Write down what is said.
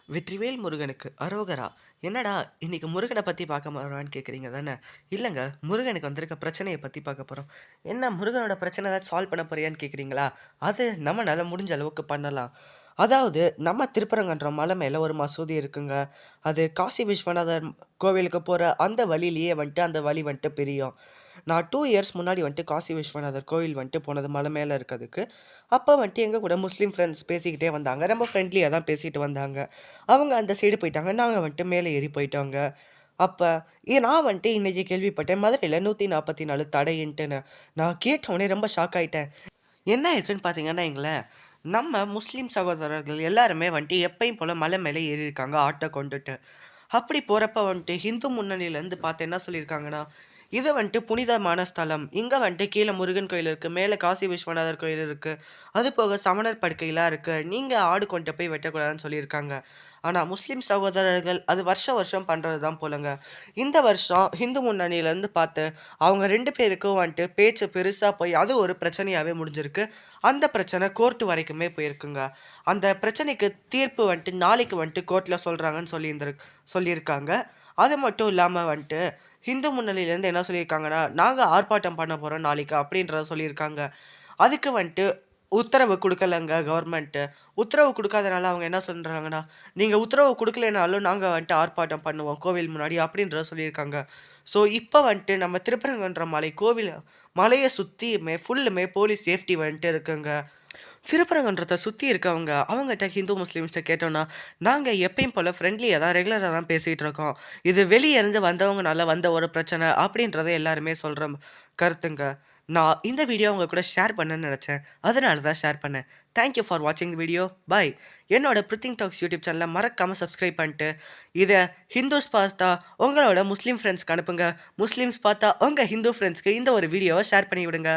வெற்றிவேல் முருகனுக்கு அரோகரா! என்னடா இன்னைக்கு முருகன பத்தி பார்க்க போறோமான்னு கேட்குறீங்க தானே? இல்லங்க. முருகனுக்கு வந்திருக்க பிரச்சனைய பத்தி பார்க்க போறோம். என்ன முருகனோட பிரச்சனை ஏதாச்சும் சால்வ் பண்ண போறியான்னு கேட்குறீங்களா? அது நம்மனால முடிஞ்ச அளவுக்கு பண்ணலாம். அதாவது நம்ம திருப்பரங்குன்றம் மலை மேல ஒரு மசூதி இருக்குங்க. அது காசி விஸ்வநாதர் கோவிலுக்கு போற அந்த வழியிலேயே அந்த வழி பிரியும். நான் 2 இயர்ஸ் முன்னாடி காசி விஸ்வநாதர் கோவில் போனது மலை மேல இருக்கதுக்கு. அப்ப எங்க கூட முஸ்லீம் ஃப்ரெண்ட்ஸ் பேசிக்கிட்டே வந்தாங்க. ரொம்ப ஃப்ரெண்ட்லியா தான் பேசிட்டு வந்தாங்க. அவங்க அந்த சைடு போயிட்டாங்க. நாங்க மேல ஏறி போயிட்டோங்க. அப்ப நான் இன்னைக்கு கேள்விப்பட்டேன். மதுரையில 144 தடைன்ட்டுன்னு. நான் கேட்டவுனே ரொம்ப ஷாக் ஆயிட்டேன். என்ன இருக்குன்னு பார்த்தீங்கன்னா வைங்களேன், நம்ம முஸ்லீம் சகோதரர்கள் எல்லாருமே எப்பயும் போல மலை மேல ஏறியிருக்காங்க ஆட்டோ கொண்டுட்டு. அப்படி போறப்ப ஹிந்து முன்னணியிலேருந்து பார்த்து என்ன சொல்லியிருக்காங்கன்னா, இது புனிதமான ஸ்தலம். இங்க கீழ முருகன் கோயில் இருக்கு. மேல காசி விஸ்வநாதர் கோயில் இருக்கு. அது போக சமணர் படுக்கைலாம் இருக்கு. நீங்க ஆடு கொண்டு போய் வெட்டக்கூடாதுன்னு சொல்லியிருக்காங்க. ஆனா முஸ்லீம் சகோதரர்கள் அது வருஷம் வருஷம் பண்றது தான் போலங்க. இந்த வருஷம் ஹிந்து முன்னணியிலேருந்து பார்த்து அவங்க 2 பேருக்கும் பேச்சு பெருசா போய் அது ஒரு பிரச்சனையாவே முடிஞ்சிருக்கு. அந்த பிரச்சனை கோர்ட் வரைக்குமே போயிருக்குங்க. அந்த பிரச்சனைக்கு தீர்ப்பு நாளைக்கு கோர்ட்ல சொல்றாங்கன்னு சொல்லியிருக்காங்க. அது மட்டும் இல்லாம ஹிந்து முன்னணியிலேருந்து என்ன சொல்லியிருக்காங்கன்னா, நாங்க ஆர்ப்பாட்டம் பண்ண போறோம் நாளைக்கு அப்படின்றத சொல்லியிருக்காங்க. அதுக்கு உத்தரவு குடுக்கலங்க கவர்மெண்ட்டு. உத்தரவு குடுக்காதனால அவங்க என்ன சொல்றாங்கன்னா, நீங்க உத்தரவு குடுக்கலைனாலும் நாங்க ஆர்ப்பாட்டம் பண்ணுவோம் கோவில் முன்னாடி அப்படின்றத சொல்லியிருக்காங்க. ஸோ இப்ப நம்ம திருப்பரங்குன்றம் மலை கோவில் மலைய சுத்தியுமே ஃபுல்லுமே போலீஸ் சேஃப்டி இருக்குங்க. திருப்பரங்குன்றத்த சுத்தி இருக்கவங்க, அவங்கட்ட ஹிந்து, முஸ்லிம்ஸ்ட்ட கேட்டோம்னா, நாங்க எப்பயும் போல ஃப்ரெண்ட்லியா தான் ரெகுலரா தான் பேசிட்டு இருக்கோம். இது வெளிய இருந்து வந்தவங்கனால வந்த ஒரு பிரச்சனை அப்படின்றத எல்லாருமே சொல்ற கருத்துங்க. நான் இந்த வீடியோ உங்க கூட ஷேர் பண்ணணும்னு நெனச்சேன். அதனால தான் ஷேர் பண்ணேன். தேங்க் யூ ஃபார் வாட்சிங் தி வீடியோ. பை. என்னோட பிரித்திங் டாக்ஸ் யூடியூப் சேனல மறக்காம சப்ஸ்கிரைப் பண்ணிட்டு, இத ஹிந்துஸ் பார்த்தா உங்களோட முஸ்லீம் ஃப்ரெண்ட்ஸ்க்கு அனுப்புங்க. முஸ்லிம்ஸ் பார்த்தா உங்க ஹிந்து ஃப்ரெண்ட்ஸ்க்கு இந்த ஒரு வீடியோவ ஷேர் பண்ணி விடுங்க.